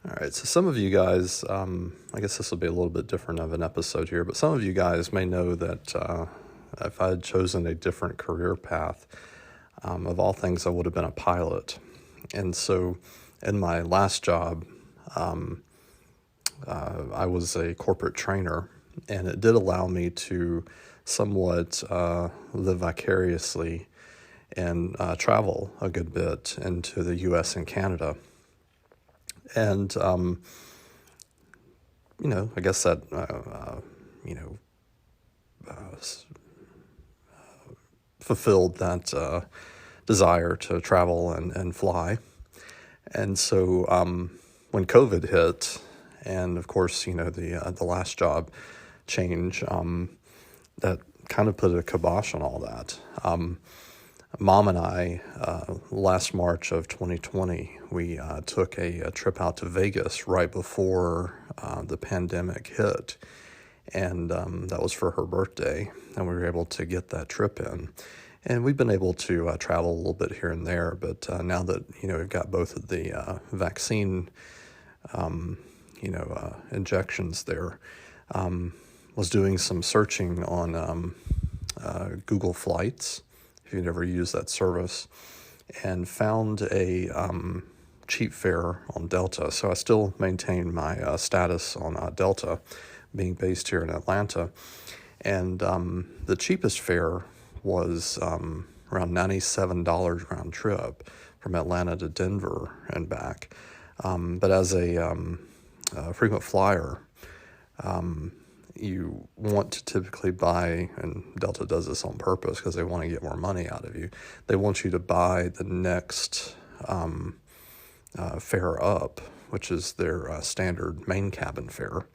All right, so some of you guys, I guess this will be a little bit different of an episode here, but some of you guys may know that if I had chosen a different career path, of all things, I would have been a pilot. And so in my last job, I was a corporate trainer, and it did allow me to somewhat live vicariously and travel a good bit into the U.S. and Canada. And, I guess that, fulfilled that desire to travel and fly. And so when COVID hit, and of course, the last job change, that kind of put a kibosh on all that. Mom and I, last March of 2020, we took a trip out to Vegas right before the pandemic hit. And that was for her birthday, and we were able to get that trip in. And we've been able to travel a little bit here and there, but now that, we've got both of the vaccine, injections there, was doing some searching on Google Flights, if you've ever used that service, and found a cheap fare on Delta. So I still maintain my status on Delta, being based here in Atlanta. And the cheapest fare was around $97 round trip from Atlanta to Denver and back. But as a frequent flyer, you want to typically buy, and Delta does this on purpose because they want to get more money out of you. They want you to buy the next fare up, which is their standard main cabin fare.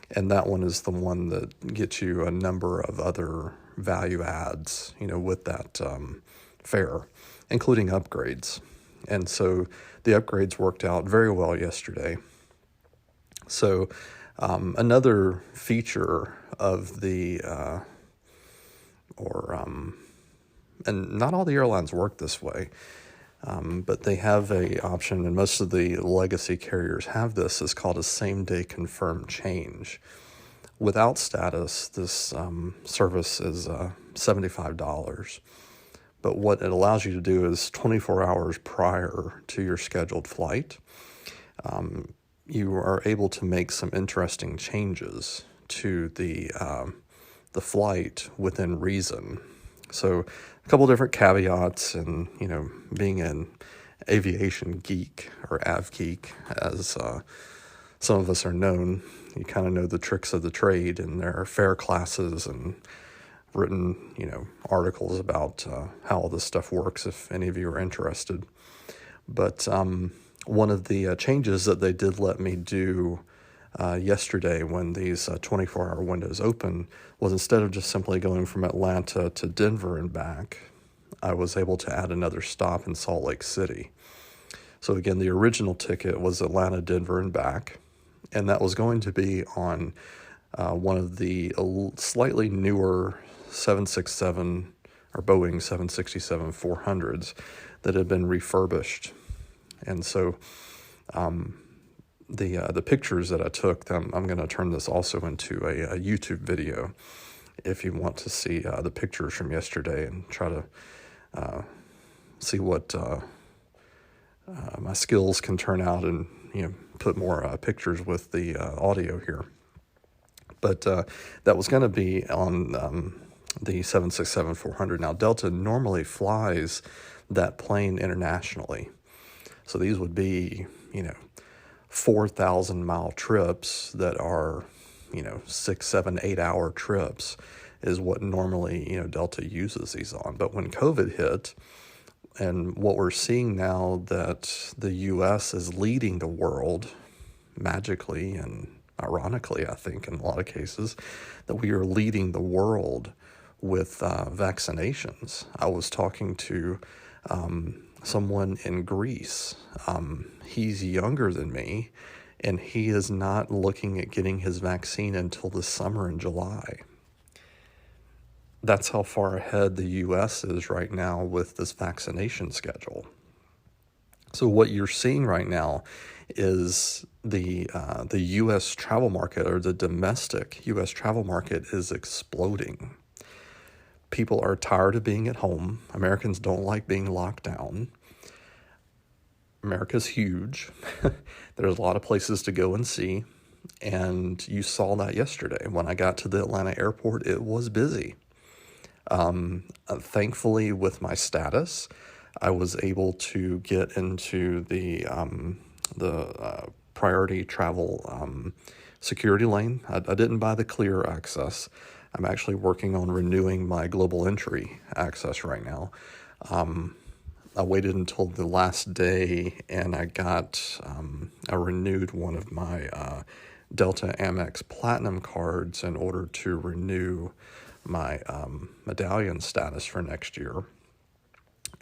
And that one is the one that gets you a number of other value adds, with that fare, including upgrades. And so the upgrades worked out very well yesterday. So another feature of the, and not all the airlines work this way, but they have a option, and most of the legacy carriers have this. It's called a same-day confirmed change. Without status, this service is $75. But what it allows you to do is 24 hours prior to your scheduled flight, you are able to make some interesting changes to the flight within reason. So a couple different caveats, and, being an aviation geek, or av geek, as some of us are known, you kind of know the tricks of the trade, and there are fare classes and written, articles about how all this stuff works, if any of you are interested. But one of the changes that they did let me do yesterday, when these 24-hour windows open, was instead of just simply going from Atlanta to Denver and back, I was able to add another stop in Salt Lake City. So again, the original ticket was Atlanta, Denver, and back, and that was going to be on one of the slightly newer 767 or Boeing 767-400s that had been refurbished. And so the pictures that I took, I'm going to turn this also into a YouTube video if you want to see the pictures from yesterday and try to see what my skills can turn out, and put more pictures with the audio here. But that was going to be on the 767-400. Now, Delta normally flies that plane internationally. So these would be, 4,000-mile trips that are, 6, 7, 8-hour trips is what normally, Delta uses these on. But when COVID hit, and what we're seeing now, that the U.S. is leading the world magically and ironically, I think, in a lot of cases, that we are leading the world with vaccinations. I was talking to someone in Greece. He's younger than me, and he is not looking at getting his vaccine until the summer in July. That's how far ahead the U.S. is right now with this vaccination schedule. So what you're seeing right now is the U.S. travel market, or the domestic U.S. travel market, is exploding. People are tired of being at home. Americans don't like being locked down. America's huge. There's a lot of places to go and see. And you saw that yesterday. When I got to the Atlanta airport, it was busy. Thankfully, with my status, I was able to get into the priority travel security lane. I didn't buy the clear access. I'm actually working on renewing my global entry access right now. I waited until the last day, and I renewed one of my Delta Amex Platinum cards in order to renew my medallion status for next year.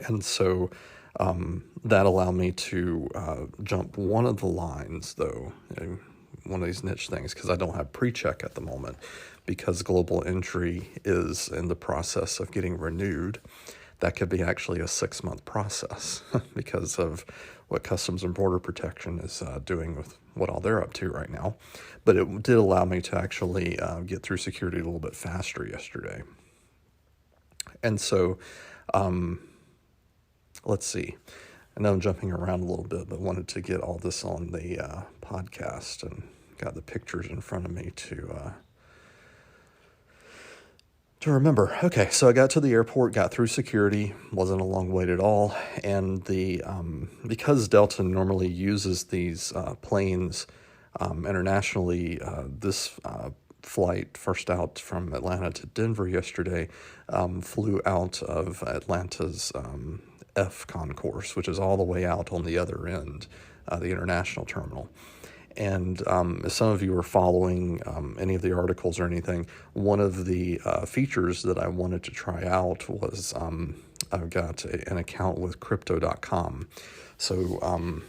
And so that allowed me to jump one of the lines, though, one of these niche things, because I don't have pre-check at the moment, because global entry is in the process of getting renewed. That could be actually a 6-month process because of what Customs and Border Protection is doing with what all they're up to right now. But it did allow me to actually get through security a little bit faster yesterday. And so, let's see. I know I'm jumping around a little bit, but wanted to get all this on the podcast and got the pictures in front of me to remember. Okay, so I got to the airport, got through security, wasn't a long wait at all, and because Delta normally uses these planes internationally, this flight, first out from Atlanta to Denver yesterday, flew out of Atlanta's F concourse, which is all the way out on the other end, the international terminal. And if some of you are following any of the articles or anything, one of the features that I wanted to try out was I've got an account with Crypto.com. So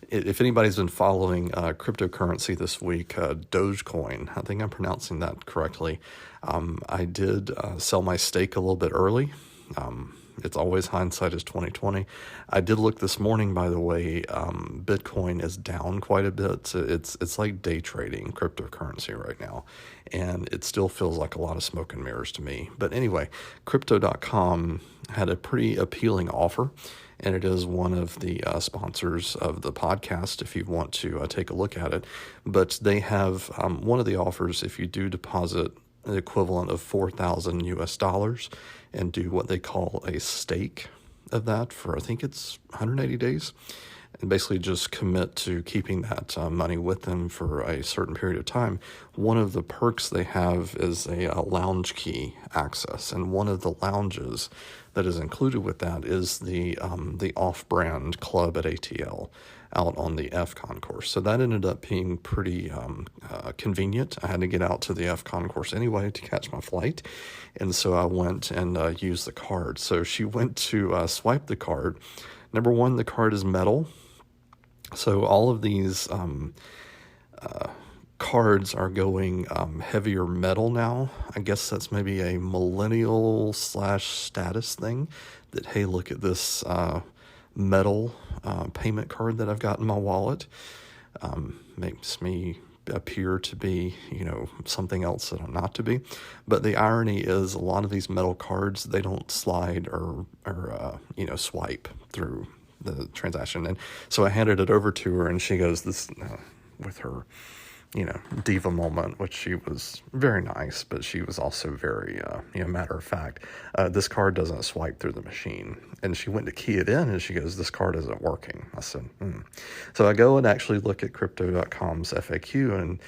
if anybody's been following cryptocurrency this week, Dogecoin, I think I'm pronouncing that correctly, I did sell my stake a little bit early. It's always hindsight is 2020. I did look this morning, by the way. Bitcoin is down quite a bit. It's like day trading cryptocurrency right now, and it still feels like a lot of smoke and mirrors to me. But anyway, Crypto.com had a pretty appealing offer, and it is one of the sponsors of the podcast if you want to take a look at it. But they have one of the offers, if you do deposit the equivalent of $4,000 US and do what they call a stake of that for, I think it's 180 days, and basically just commit to keeping that money with them for a certain period of time. One of the perks they have is a lounge key access, and one of the lounges that is included with that is the off-brand club at ATL out on the F concourse. So that ended up being pretty convenient. I had to get out to the F concourse anyway to catch my flight, and so I went and used the card. So she went to swipe the card. Number one, the card is metal. So all of these cards are going heavier metal now. I guess that's maybe a millennial / status thing that, hey, look at this metal payment card that I've got in my wallet. Makes me appear to be, something else that I'm not to be. But the irony is a lot of these metal cards, they don't slide or swipe through the transaction. And so I handed it over to her, and she goes, this, with her, diva moment, which she was very nice, but she was also very, matter of fact, this card doesn't swipe through the machine. And she went to key it in, and she goes, this card isn't working. I said, So I go and actually look at Crypto.com's FAQ, and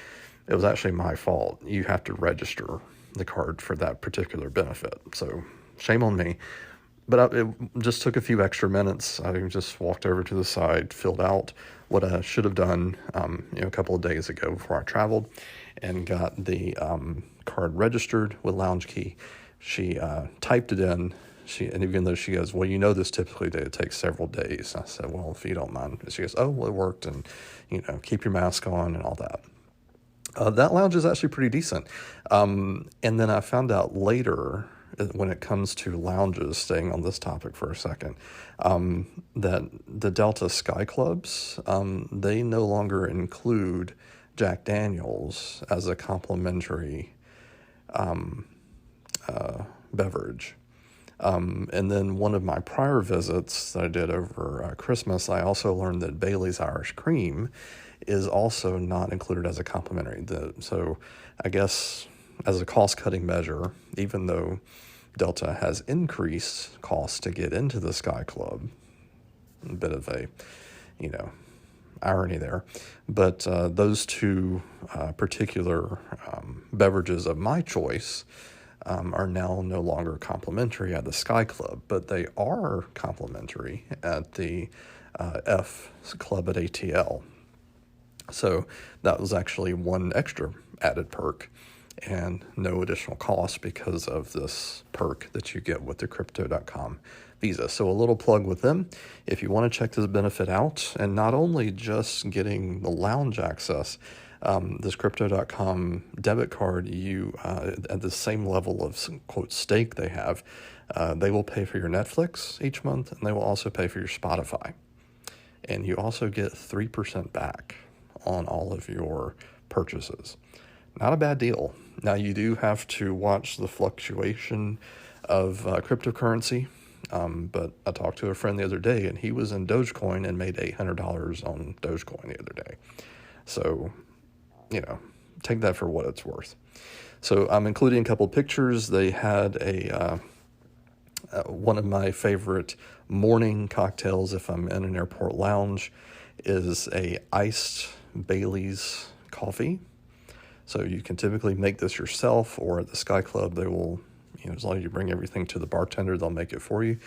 it was actually my fault. You have to register the card for that particular benefit. So shame on me. But it just took a few extra minutes. I just walked over to the side, filled out what I should have done, a couple of days ago before I traveled, and got the card registered with Lounge Key. She typed it in. And even though she goes, well, this typically takes several days. I said, well, if you don't mind. She goes, oh, well, it worked, and keep your mask on and all that. That lounge is actually pretty decent. And then I found out later, when it comes to lounges, staying on this topic for a second, that the Delta Sky Clubs, they no longer include Jack Daniels as a complimentary beverage. And then one of my prior visits that I did over Christmas, I also learned that Bailey's Irish Cream is also not included as a complimentary. So I guess as a cost-cutting measure, even though Delta has increased costs to get into the Sky Club, a bit of a, irony there, but those two particular beverages of my choice are now no longer complimentary at the Sky Club, but they are complimentary at the F Club at ATL. So that was actually one extra added perk and no additional cost because of this perk that you get with the Crypto.com Visa. So a little plug with them. If you want to check this benefit out, and not only just getting the lounge access, this Crypto.com debit card, you at the same level of quote stake they have, they will pay for your Netflix each month, and they will also pay for your Spotify. And you also get 3% back on all of your purchases. Not a bad deal. Now, you do have to watch the fluctuation of cryptocurrency, but I talked to a friend the other day, and he was in Dogecoin and made $800 on Dogecoin the other day. So, take that for what it's worth. So I'm including a couple pictures. They had one of my favorite morning cocktails if I'm in an airport lounge is a iced Bailey's coffee. So you can typically make this yourself, or at the Sky Club, they will, as long as you bring everything to the bartender, they'll make it for you.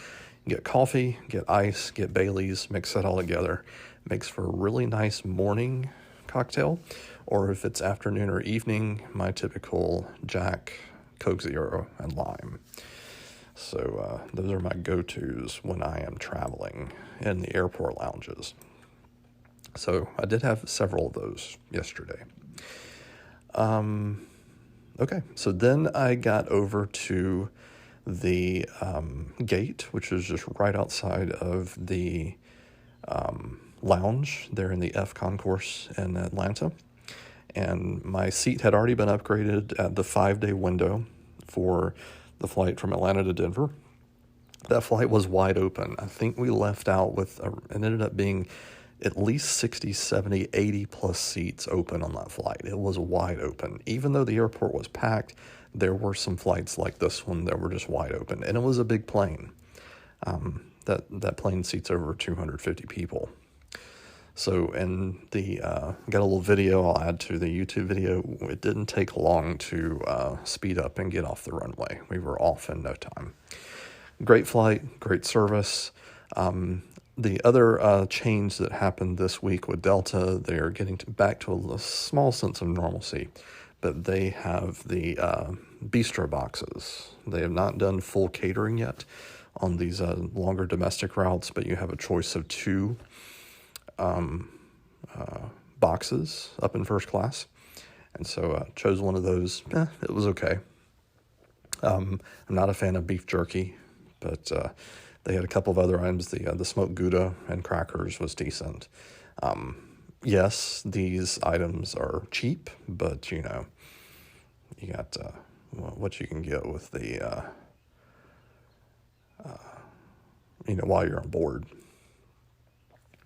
You get coffee, get ice, get Bailey's, mix that all together. Makes for a really nice morning cocktail. Or if it's afternoon or evening, my typical Jack, Coke Zero, and lime. So those are my go-tos when I am traveling in the airport lounges. So I did have several of those yesterday. Okay, so then I got over to the gate, which is just right outside of the lounge there in the F concourse in Atlanta. And my seat had already been upgraded at the 5-day window for the flight from Atlanta to Denver. That flight was wide open. I think we left out with, it ended up being at least 60, 70, 80 plus seats open on that flight. It was wide open. Even though the airport was packed, there were some flights like this one that were just wide open. And it was a big plane. That plane seats over 250 people. So, and got a little video I'll add to the YouTube video. It didn't take long to speed up and get off the runway. We were off in no time. Great flight, great service. The other change that happened this week with Delta, they're getting back to a small sense of normalcy, but they have the Bistro Boxes. They have not done full catering yet on these longer domestic routes, but you have a choice of 2 boxes up in first class. And so I chose one of those. It was okay. I'm not a fan of beef jerky, but they had a couple of other items. The smoked Gouda and crackers was decent. Yes, these items are cheap, but you got what you can get with the while you're on board.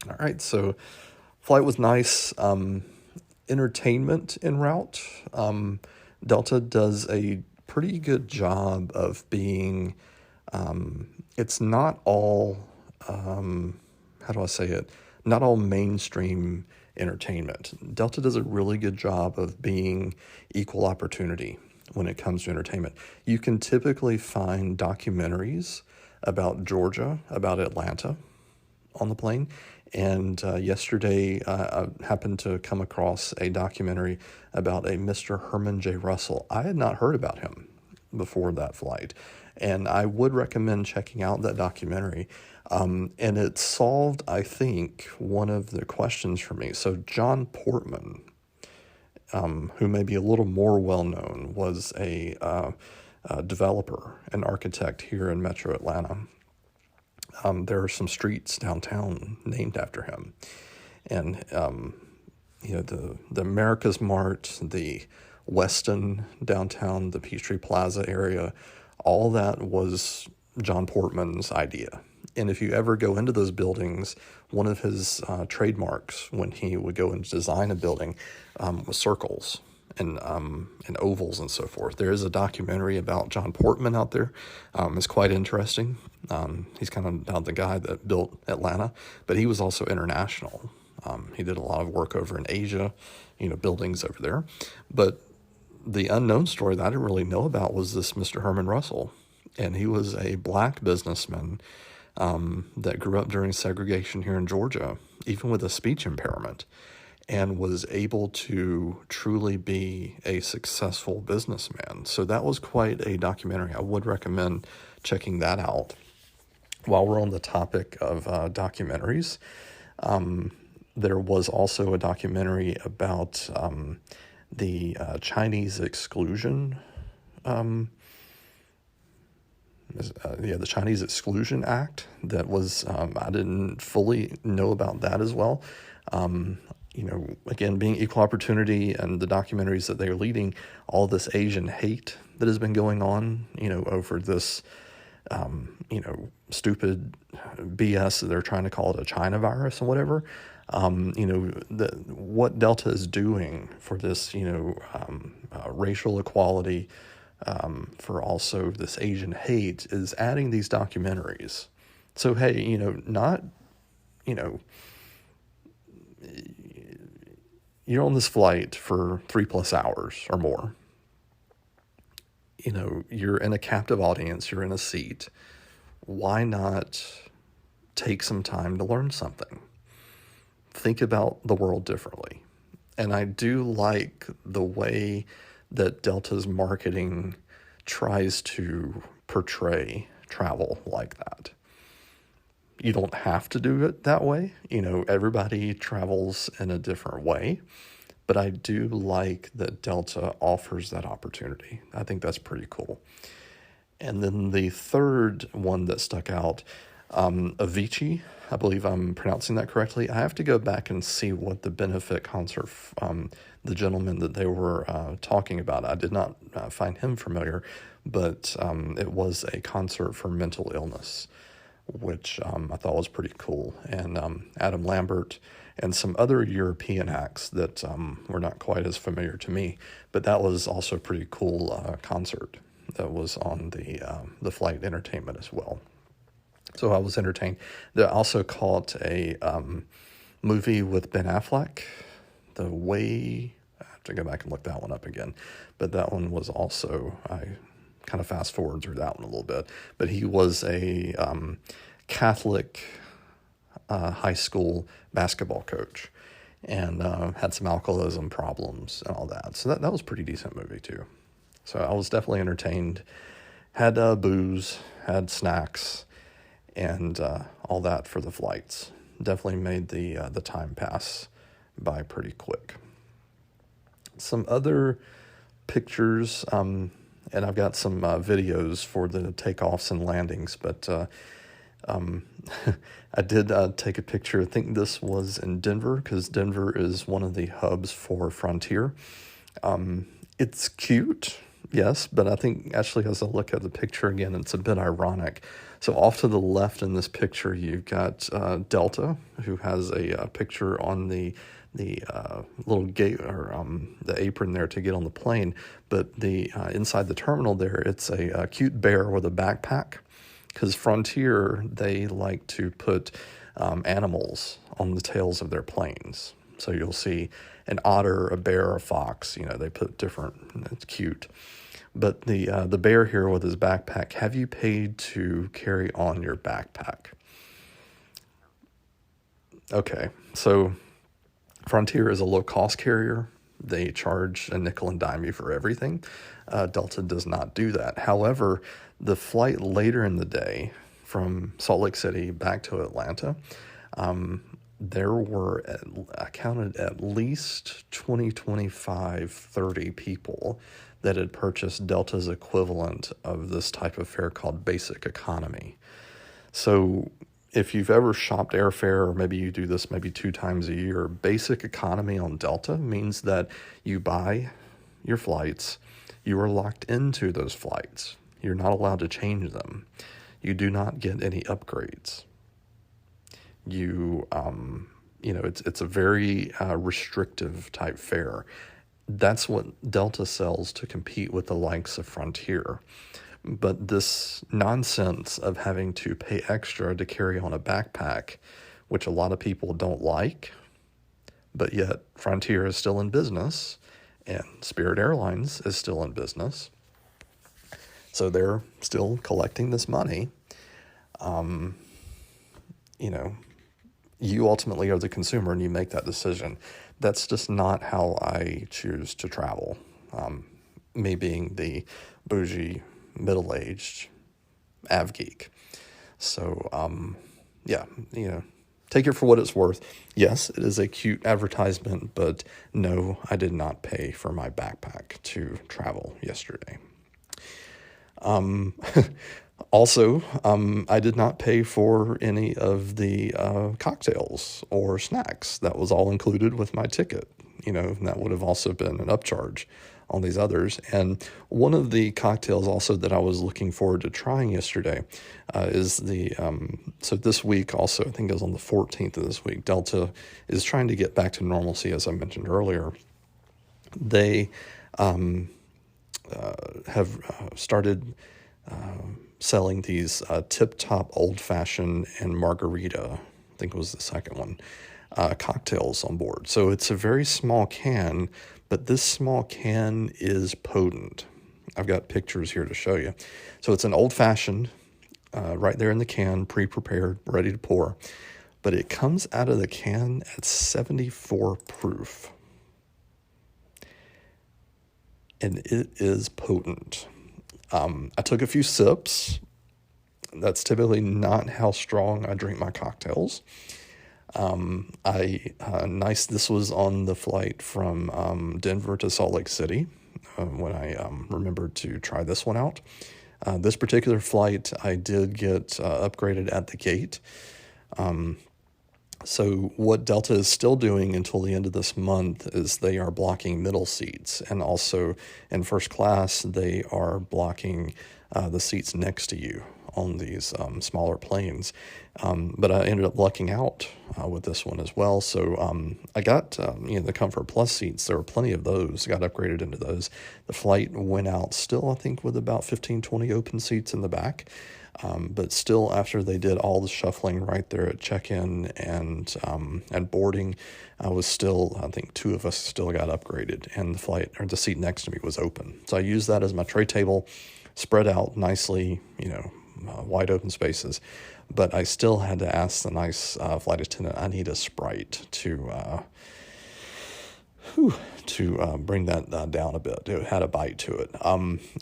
All right, so flight was nice. Entertainment en route. Delta does a pretty good job of being. It's not all, how do I say it? Not all mainstream entertainment. Delta does a really good job of being equal opportunity when it comes to entertainment. You can typically find documentaries about Georgia, about Atlanta on the plane. And yesterday, I happened to come across a documentary about a Mr. Herman J. Russell. I had not heard about him before that flight. And I would recommend checking out that documentary. And it solved, I think, one of the questions for me. So John Portman, who may be a little more well-known, was a developer and architect here in Metro Atlanta. There are some streets downtown named after him. And, the America's Mart, the Weston downtown, the Peachtree Plaza area, all that was John Portman's idea. And if you ever go into those buildings, one of his trademarks when he would go and design a building was circles and ovals and so forth. There is a documentary about John Portman out there. It's quite interesting. He's kind of about the guy that built Atlanta, but he was also international. He did a lot of work over in Asia, buildings over there. But the unknown story that I didn't really know about was this Mr. Herman Russell. And he was a black businessman that grew up during segregation here in Georgia, even with a speech impairment, and was able to truly be a successful businessman. So that was quite a documentary. I would recommend checking that out. While we're on the topic of documentaries, there was also a documentary about the Chinese Exclusion the Chinese Exclusion Act. That was, I didn't fully know about that as well. Again, being equal opportunity and the documentaries that they're leading, all this Asian hate that has been going on, over this, stupid BS that they're trying to call it a China virus or whatever. What Delta is doing for this, racial equality, for also this Asian hate is adding these documentaries. So, hey, you're on this flight for 3+ hours or more. You're in a captive audience, you're in a seat. Why not take some time to learn something? Think about the world differently. And I do like the way that Delta's marketing tries to portray travel like that. You don't have to do it that way. Everybody travels in a different way. But I do like that Delta offers that opportunity. I think that's pretty cool. And then the third one that stuck out, Avicii, I believe I'm pronouncing that correctly. I have to go back and see what the benefit concert, the gentleman that they were talking about. I did not find him familiar, but it was a concert for mental illness, which I thought was pretty cool. And Adam Lambert and some other European acts that were not quite as familiar to me, but that was also a pretty cool concert that was on the flight entertainment as well. So I was entertained. They also caught a movie with Ben Affleck, The Way. I have to go back and look that one up again. But that one was also, I kind of fast forward through that one a little bit. But he was a Catholic high school basketball coach and had some alcoholism problems and all that. So that was a pretty decent movie too. So I was definitely entertained. Had booze, had snacks, and all that for the flights. Definitely made the time pass by pretty quick. Some other pictures, and I've got some videos for the takeoffs and landings, but I did take a picture. I think this was in Denver, because Denver is one of the hubs for Frontier. It's cute, yes, but I think actually as I look at the picture again, it's a bit ironic. So off to the left in this picture, you've got Delta, who has a picture on the little gate or the apron there to get on the plane. But the inside the terminal there, it's a cute bear with a backpack. Because Frontier, they like to put animals on the tails of their planes. So you'll see an otter, a bear, a fox. They put different. It's cute. But the bear here with his backpack, have you paid to carry on your backpack? Okay, so Frontier is a low-cost carrier. They charge a nickel and dime you for everything. Delta does not do that. However, the flight later in the day from Salt Lake City back to Atlanta, there were, I counted at least 20, 25, 30 people that had purchased Delta's equivalent of this type of fare called basic economy. So if you've ever shopped airfare, or maybe you do this maybe 2 times a year, basic economy on Delta means that you buy your flights, you are locked into those flights. You're not allowed to change them. You do not get any upgrades. It's a very restrictive type fare. That's what Delta sells to compete with the likes of Frontier. But this nonsense of having to pay extra to carry on a backpack, which a lot of people don't like, but yet Frontier is still in business and Spirit Airlines is still in business. So they're still collecting this money. You ultimately are the consumer and you make that decision. That's just not how I choose to travel. Me being the bougie, middle-aged av geek. So, take it for what it's worth. Yes, it is a cute advertisement, but no, I did not pay for my backpack to travel yesterday. Also, I did not pay for any of the cocktails or snacks. That was all included with my ticket. And that would have also been an upcharge on these others. And one of the cocktails also that I was looking forward to trying yesterday is so this week also, I think it was on the 14th of this week, Delta is trying to get back to normalcy, as I mentioned earlier. They have started selling these tip-top old-fashioned and margarita, I think it was the second one, cocktails on board. So it's a very small can, but this small can is potent. I've got pictures here to show you. So it's an old-fashioned, right there in the can, pre-prepared, ready to pour. But it comes out of the can at 74 proof. And it is potent. I took a few sips. That's typically not how strong I drink my cocktails. This was on the flight from Denver to Salt Lake City when I remembered to try this one out. This particular flight, I did get upgraded at the gate. So what Delta is still doing until the end of this month is they are blocking middle seats. And also in first class, they are blocking the seats next to you on these smaller planes. But I ended up lucking out with this one as well. So I got the Comfort Plus seats. There were plenty of those. Got upgraded into those. The flight went out still, I think, with about 15, 20 open seats in the back. But still, after they did all the shuffling right there at check-in and boarding, I think 2 of us still got upgraded, and the seat next to me was open. So I used that as my tray table, spread out nicely, wide open spaces. But I still had to ask the nice flight attendant, I need a Sprite to bring that down a bit. It had a bite to it.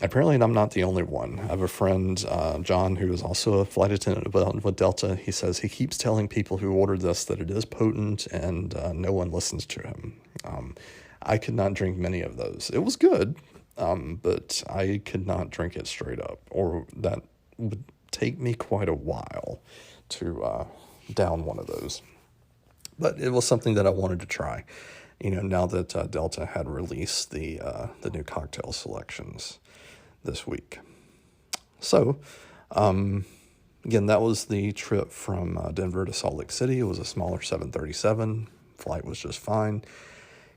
Apparently, I'm not the only one. I have a friend, John, who is also a flight attendant with Delta. He says he keeps telling people who ordered this that it is potent, and no one listens to him. I could not drink many of those. It was good, but I could not drink it straight up, or that would take me quite a while to down one of those. But it was something that I wanted to try. Now that Delta had released the new cocktail selections this week. So, again, that was the trip from Denver to Salt Lake City. It was a smaller 737. Flight was just fine.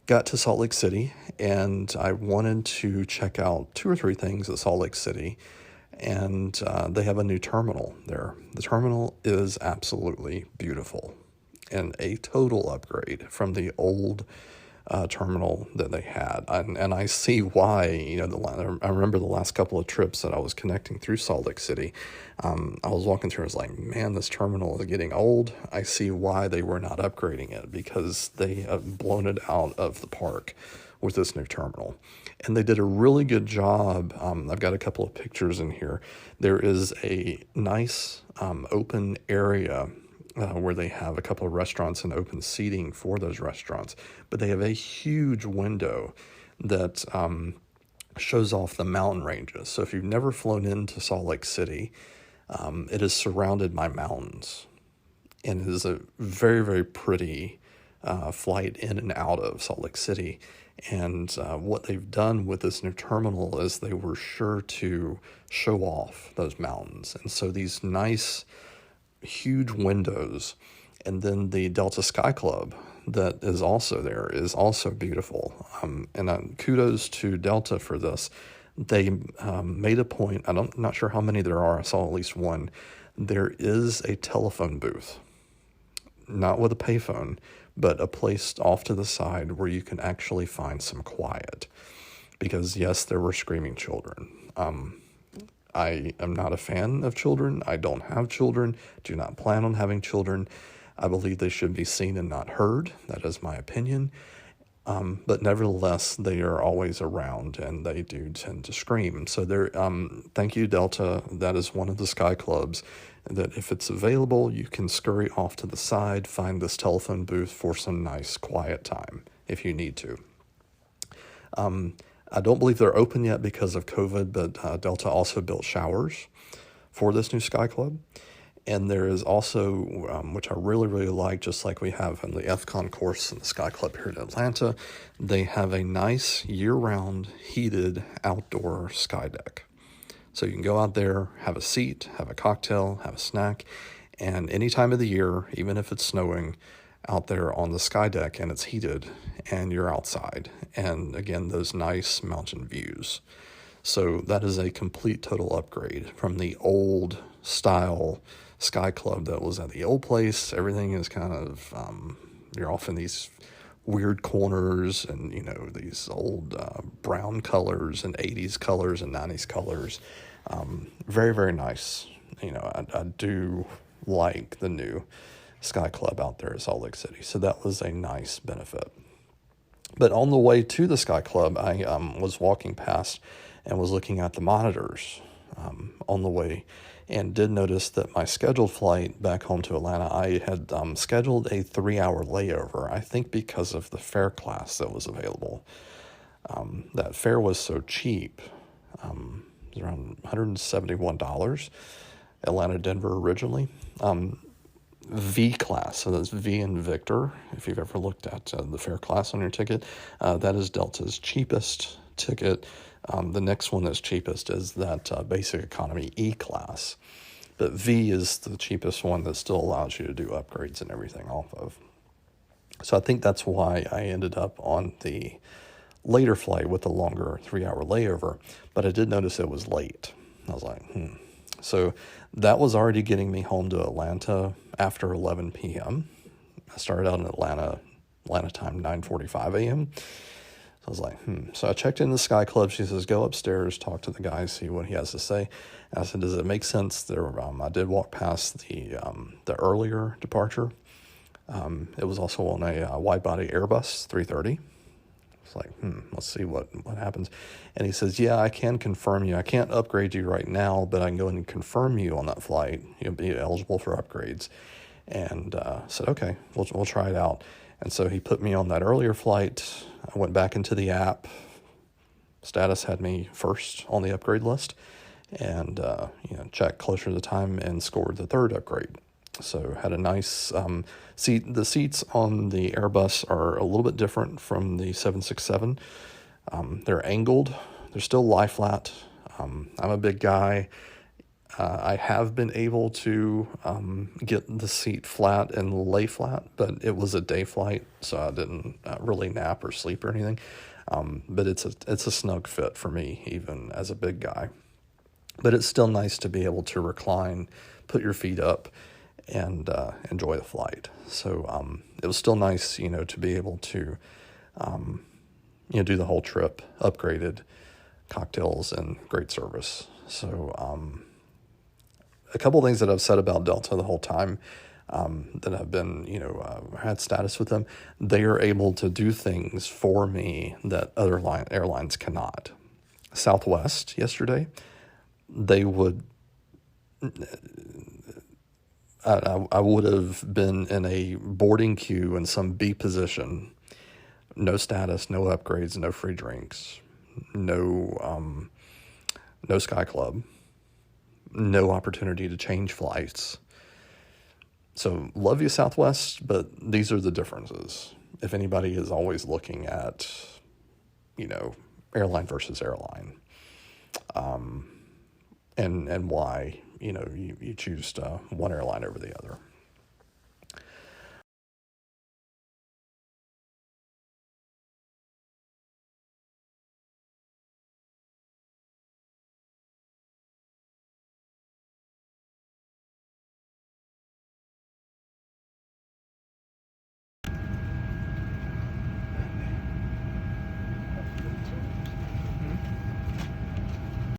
Got to Salt Lake City, and I wanted to check out 2 or 3 things at Salt Lake City. And they have a new terminal there. The terminal is absolutely beautiful and a total upgrade from the old terminal that they had. And I see why, I remember the last couple of trips that I was connecting through Salt Lake City. I was walking through, I was like, man, this terminal is getting old. I see why they were not upgrading it, because they have blown it out of the park with this new terminal. And they did a really good job. I've got a couple of pictures in here. There is a nice open area where they have a couple of restaurants and open seating for those restaurants. But they have a huge window that shows off the mountain ranges. So if you've never flown into Salt Lake City, it is surrounded by mountains. And it is a very, very pretty flight in and out of Salt Lake City. And what they've done with this new terminal is they were sure to show off those mountains. And so these nice, huge windows, and then the Delta Sky Club that is also there is also beautiful. And kudos to Delta for this. They made a point, not sure how many there are, I saw at least one. There is a telephone booth, not with a payphone, but a place off to the side where you can actually find some quiet. Because yes, there were screaming children. I am not a fan of children. I don't have children, do not plan on having children. I believe they should be seen and not heard. That is my opinion. But nevertheless, they are always around and they do tend to scream. So thank you, Delta. That is one of the Sky Clubs that if it's available, you can scurry off to the side, find this telephone booth for some nice quiet time if you need to. I don't believe they're open yet because of COVID, but Delta also built showers for this new Sky Club. And there is also, which I really, really like, just like we have in the FCON course in the Sky Club here in Atlanta, they have a nice year-round heated outdoor sky deck. So you can go out there, have a seat, have a cocktail, have a snack, and any time of the year, even if it's snowing, out there on the sky deck and it's heated and you're outside. And again, those nice mountain views. So that is a complete total upgrade from the old style Sky Club that was at the old place. Everything is kind of, you're off in these weird corners and, these old brown colors and 80s colors and 90s colors. Very, very nice. I do like the new Sky Club out there at Salt Lake City. So that was a nice benefit. But on the way to the Sky Club, I was walking past and was looking at the monitors on the way, and did notice that my scheduled flight back home to Atlanta, I had scheduled a 3-hour layover, I think because of the fare class that was available. That fare was so cheap, it was around $171, Atlanta, Denver originally. V class, so that's V and Victor, if you've ever looked at the fare class on your ticket, that is Delta's cheapest ticket. The next one that's cheapest is that basic economy E class, but V is the cheapest one that still allows you to do upgrades and everything off of. So I think that's why I ended up on the later flight with the longer 3-hour layover, but I did notice it was late. I was like, So that was already getting me home to Atlanta after 11 p.m. I started out in Atlanta time, 9:45 a.m. So I was like, So I checked in the Sky Club. She says, go upstairs, talk to the guy, see what he has to say. And I said, does it make sense? I did walk past the earlier departure. It was also on a wide-body Airbus 330. It's like, let's see what happens. And he says, yeah, I can confirm you. I can't upgrade you right now, but I can go in and confirm you on that flight. You'll be eligible for upgrades. And I said, okay, we'll try it out. And so he put me on that earlier flight. I went back into the app. Status had me first on the upgrade list. And, checked closer to the time and scored the third upgrade. So had a nice seat. The seats on the Airbus are a little bit different from the 767. They're angled. They're still lie flat. I'm a big guy. I have been able to get the seat flat and lay flat, but it was a day flight, so I didn't really nap or sleep or anything. But it's a snug fit for me, even as a big guy. But it's still nice to be able to recline, put your feet up, and enjoy the flight. So it was still nice, to be able to, do the whole trip, upgraded cocktails and great service. So a couple of things that I've said about Delta the whole time that I've been, had status with them, they are able to do things for me that other airlines cannot. Southwest yesterday, they would I would have been in a boarding queue in some B position, no status, no upgrades, no free drinks, no Sky Club, no opportunity to change flights. So love you, Southwest, but these are the differences. If anybody is always looking at, airline versus airline, and why, you choose one airline over the other.